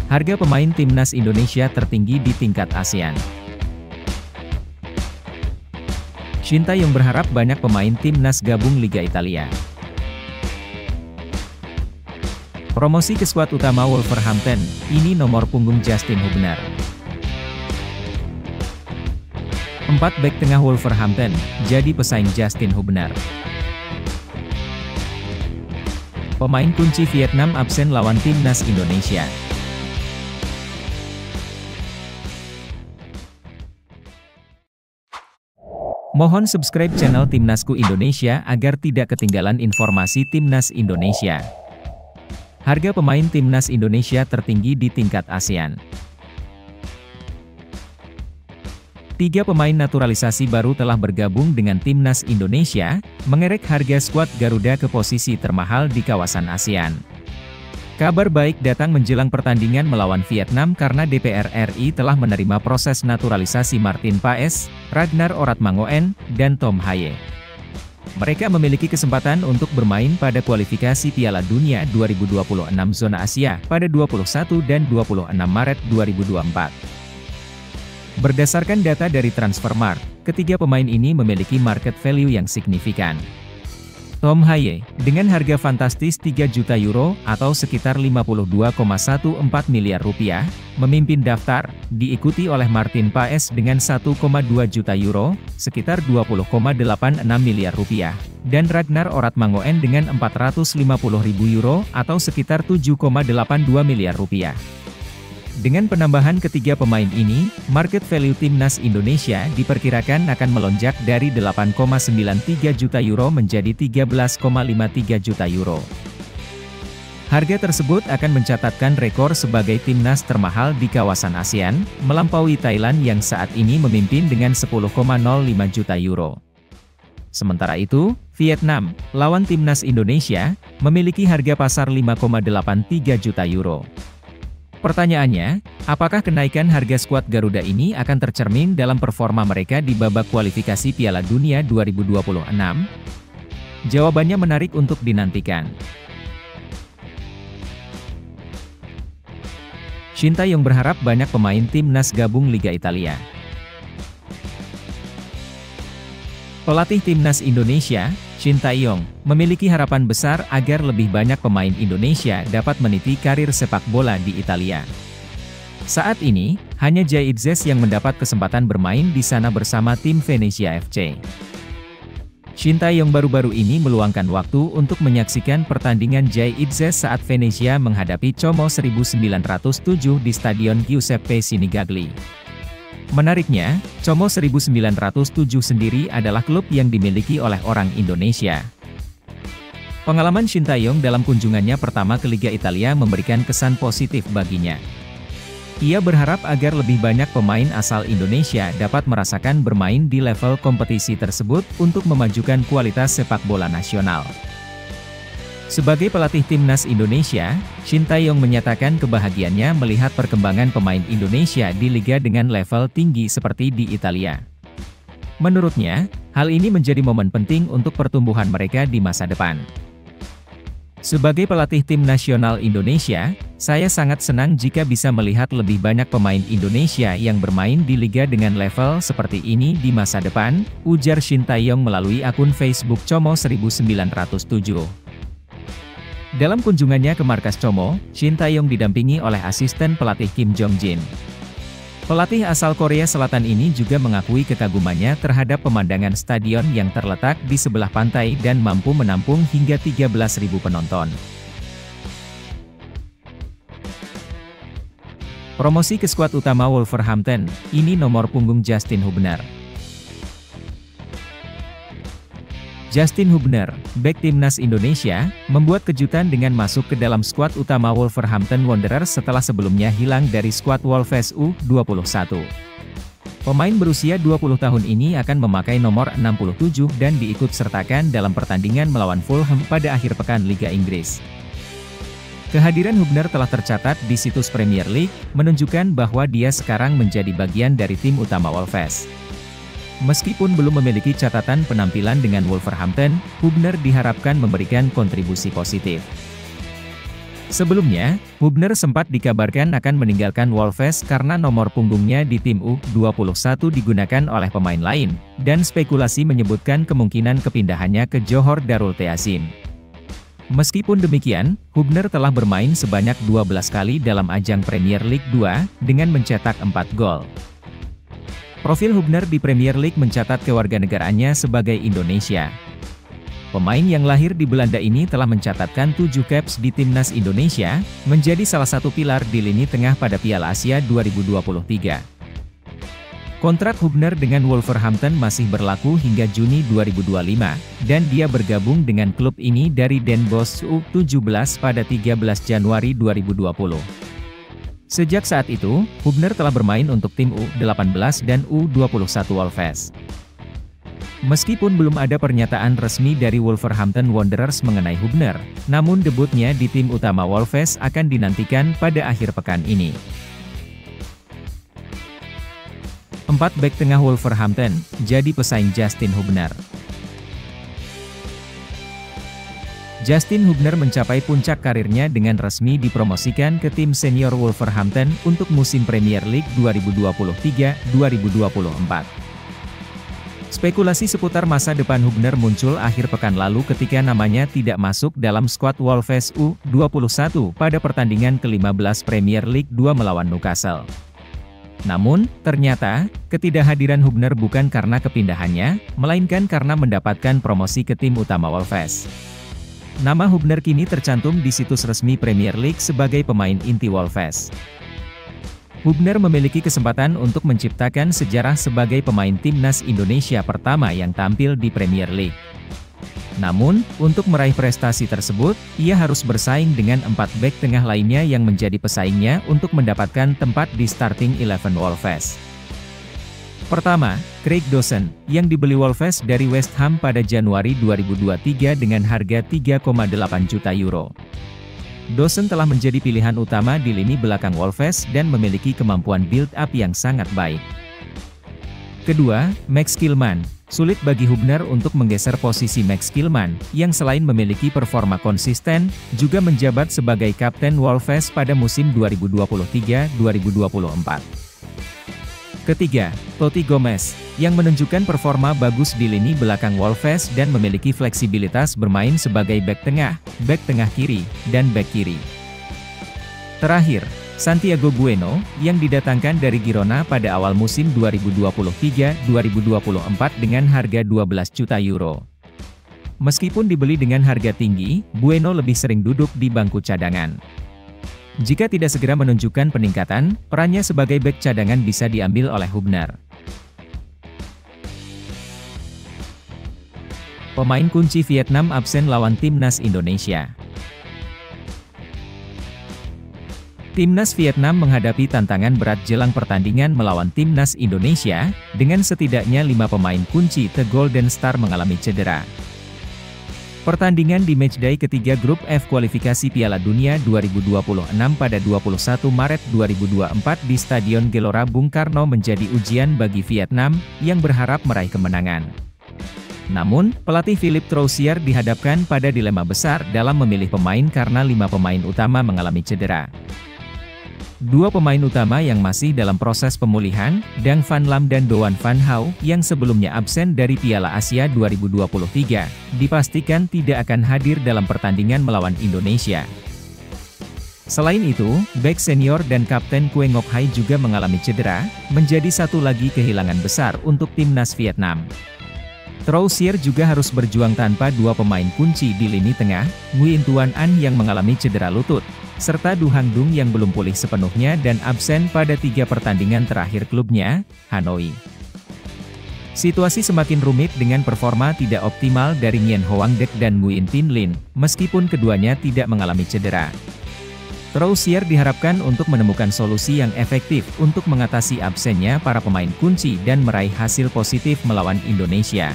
Harga pemain timnas Indonesia tertinggi di tingkat ASEAN. Sintayong berharap banyak pemain timnas gabung Liga Italia. Promosi ke skuad utama Wolverhampton, ini nomor punggung Justin Hubner. 4 bek tengah Wolverhampton, jadi pesaing Justin Hubner. Pemain kunci Vietnam absen lawan timnas Indonesia. Mohon subscribe channel Timnasku Indonesia agar tidak ketinggalan informasi Timnas Indonesia. Harga pemain Timnas Indonesia tertinggi di tingkat ASEAN. 3 pemain naturalisasi baru telah bergabung dengan Timnas Indonesia, mengerek harga skuad Garuda ke posisi termahal di kawasan ASEAN. Kabar baik datang menjelang pertandingan melawan Vietnam karena DPR RI telah menerima proses naturalisasi Martin Paes, Ragnar Oratmangoen, dan Tom Haye. Mereka memiliki kesempatan untuk bermain pada kualifikasi Piala Dunia 2026 zona Asia pada 21 dan 26 Maret 2024. Berdasarkan data dari Transfermarkt, ketiga pemain ini memiliki market value yang signifikan. Tom Haye, dengan harga fantastis 3 juta euro atau sekitar 52,14 miliar rupiah, memimpin daftar, diikuti oleh Martin Paes dengan 1,2 juta euro, sekitar 20,86 miliar rupiah, dan Ragnar Oratmangoen dengan 450.000 euro atau sekitar 7,82 miliar rupiah. Dengan penambahan ketiga pemain ini, market value Timnas Indonesia diperkirakan akan melonjak dari 8,93 juta euro menjadi 13,53 juta euro. Harga tersebut akan mencatatkan rekor sebagai timnas termahal di kawasan ASEAN, melampaui Thailand yang saat ini memimpin dengan 10,05 juta euro. Sementara itu, Vietnam, lawan timnas Indonesia, memiliki harga pasar 5,83 juta euro. Pertanyaannya, apakah kenaikan harga skuad Garuda ini akan tercermin dalam performa mereka di babak kualifikasi Piala Dunia 2026? Jawabannya menarik untuk dinantikan. Sintayong berharap banyak pemain timnas gabung Liga Italia. Pelatih timnas Indonesia, Sintayong, memiliki harapan besar agar lebih banyak pemain Indonesia dapat meniti karir sepak bola di Italia. Saat ini, hanya Jay Itzes yang mendapat kesempatan bermain di sana bersama tim Venezia FC. Sintayong baru-baru ini meluangkan waktu untuk menyaksikan pertandingan Jay Itzes saat Venezia menghadapi Como 1907 di Stadion Giuseppe Sinigagli. Menariknya, Como 1907 sendiri adalah klub yang dimiliki oleh orang Indonesia. Pengalaman Sintayong dalam kunjungannya pertama ke Liga Italia memberikan kesan positif baginya. Ia berharap agar lebih banyak pemain asal Indonesia dapat merasakan bermain di level kompetisi tersebut untuk memajukan kualitas sepak bola nasional. Sebagai pelatih timnas Indonesia, Sintayong menyatakan kebahagiaannya melihat perkembangan pemain Indonesia di liga dengan level tinggi seperti di Italia. Menurutnya, hal ini menjadi momen penting untuk pertumbuhan mereka di masa depan. Sebagai pelatih tim nasional Indonesia, saya sangat senang jika bisa melihat lebih banyak pemain Indonesia yang bermain di liga dengan level seperti ini di masa depan, ujar Sintayong melalui akun Facebook Como 1907. Dalam kunjungannya ke markas Como, Sintayong didampingi oleh asisten pelatih Kim Jong-jin. Pelatih asal Korea Selatan ini juga mengakui kekagumannya terhadap pemandangan stadion yang terletak di sebelah pantai dan mampu menampung hingga 13.000 penonton. Promosi ke skuad utama Wolverhampton, ini nomor punggung Justin Hubner. Justin Hubner, bek timnas Indonesia, membuat kejutan dengan masuk ke dalam skuad utama Wolverhampton Wanderers setelah sebelumnya hilang dari skuad Wolves U21. Pemain berusia 20 tahun ini akan memakai nomor 67 dan diikut-sertakan dalam pertandingan melawan Fulham pada akhir pekan Liga Inggris. Kehadiran Hubner telah tercatat di situs Premier League, menunjukkan bahwa dia sekarang menjadi bagian dari tim utama Wolves. Meskipun belum memiliki catatan penampilan dengan Wolverhampton, Hubner diharapkan memberikan kontribusi positif. Sebelumnya, Hubner sempat dikabarkan akan meninggalkan Wolves karena nomor punggungnya di tim U21 digunakan oleh pemain lain, dan spekulasi menyebutkan kemungkinan kepindahannya ke Johor Darul Ta'zim. Meskipun demikian, Hubner telah bermain sebanyak 12 kali dalam ajang Premier League 2, dengan mencetak 4 gol. Profil Hubner di Premier League mencatat kewarganegaraannya sebagai Indonesia. Pemain yang lahir di Belanda ini telah mencatatkan 7 caps di Timnas Indonesia, menjadi salah satu pilar di lini tengah pada Piala Asia 2023. Kontrak Hubner dengan Wolverhampton masih berlaku hingga Juni 2025, dan dia bergabung dengan klub ini dari Den Bosch U17 pada 13 Januari 2020. Sejak saat itu, Hubner telah bermain untuk tim U18 dan U21 Wolves. Meskipun belum ada pernyataan resmi dari Wolverhampton Wanderers mengenai Hubner, namun debutnya di tim utama Wolves akan dinantikan pada akhir pekan ini. 4 bek tengah Wolverhampton jadi pesaing Justin Hubner. Justin Hubner mencapai puncak karirnya dengan resmi dipromosikan ke tim senior Wolverhampton untuk musim Premier League 2023-2024. Spekulasi seputar masa depan Hubner muncul akhir pekan lalu ketika namanya tidak masuk dalam skuad Wolves U21 pada pertandingan ke-15 Premier League 2 melawan Newcastle. Namun, ternyata, ketidakhadiran Hubner bukan karena kepindahannya, melainkan karena mendapatkan promosi ke tim utama Wolves. Nama Hubner kini tercantum di situs resmi Premier League sebagai pemain inti Wolves. Hubner memiliki kesempatan untuk menciptakan sejarah sebagai pemain timnas Indonesia pertama yang tampil di Premier League. Namun, untuk meraih prestasi tersebut, ia harus bersaing dengan 4 bek tengah lainnya yang menjadi pesaingnya untuk mendapatkan tempat di starting 11 Wolves. Pertama, Craig Dawson, yang dibeli Wolves dari West Ham pada Januari 2023 dengan harga 3,8 juta euro. Dawson telah menjadi pilihan utama di lini belakang Wolves dan memiliki kemampuan build-up yang sangat baik. Kedua, Max Kilman. Sulit bagi Hubner untuk menggeser posisi Max Kilman, yang selain memiliki performa konsisten, juga menjabat sebagai kapten Wolves pada musim 2023-2024. Ketiga, Toti Gomez, yang menunjukkan performa bagus di lini belakang Wolves dan memiliki fleksibilitas bermain sebagai bek tengah kiri, dan bek kiri. Terakhir, Santiago Bueno, yang didatangkan dari Girona pada awal musim 2023-2024 dengan harga 12 juta euro. Meskipun dibeli dengan harga tinggi, Bueno lebih sering duduk di bangku cadangan. Jika tidak segera menunjukkan peningkatan, perannya sebagai bek cadangan bisa diambil oleh Hubner. Pemain kunci Vietnam absen lawan Timnas Indonesia. Timnas Vietnam menghadapi tantangan berat jelang pertandingan melawan Timnas Indonesia, dengan setidaknya 5 pemain kunci The Golden Star mengalami cedera. Pertandingan di matchday ketiga grup F kualifikasi Piala Dunia 2026 pada 21 Maret 2024 di Stadion Gelora Bung Karno menjadi ujian bagi Vietnam, yang berharap meraih kemenangan. Namun, pelatih Philippe Troussier dihadapkan pada dilema besar dalam memilih pemain karena 5 pemain utama mengalami cedera. 2 pemain utama yang masih dalam proses pemulihan, Dang Van Lam dan Doan Van Hau, yang sebelumnya absen dari Piala Asia 2023, dipastikan tidak akan hadir dalam pertandingan melawan Indonesia. Selain itu, bek senior dan kapten Kue Ngoc Hai juga mengalami cedera, menjadi satu lagi kehilangan besar untuk timnas Vietnam. Troussier juga harus berjuang tanpa 2 pemain kunci di lini tengah, Nguyen Tuan An yang mengalami cedera lutut, serta Du Hang Dung yang belum pulih sepenuhnya dan absen pada 3 pertandingan terakhir klubnya, Hanoi. Situasi semakin rumit dengan performa tidak optimal dari Nguyen Hoang Dek dan Nguyen Tin Lin, meskipun keduanya tidak mengalami cedera. Troussier diharapkan untuk menemukan solusi yang efektif untuk mengatasi absennya para pemain kunci dan meraih hasil positif melawan Indonesia.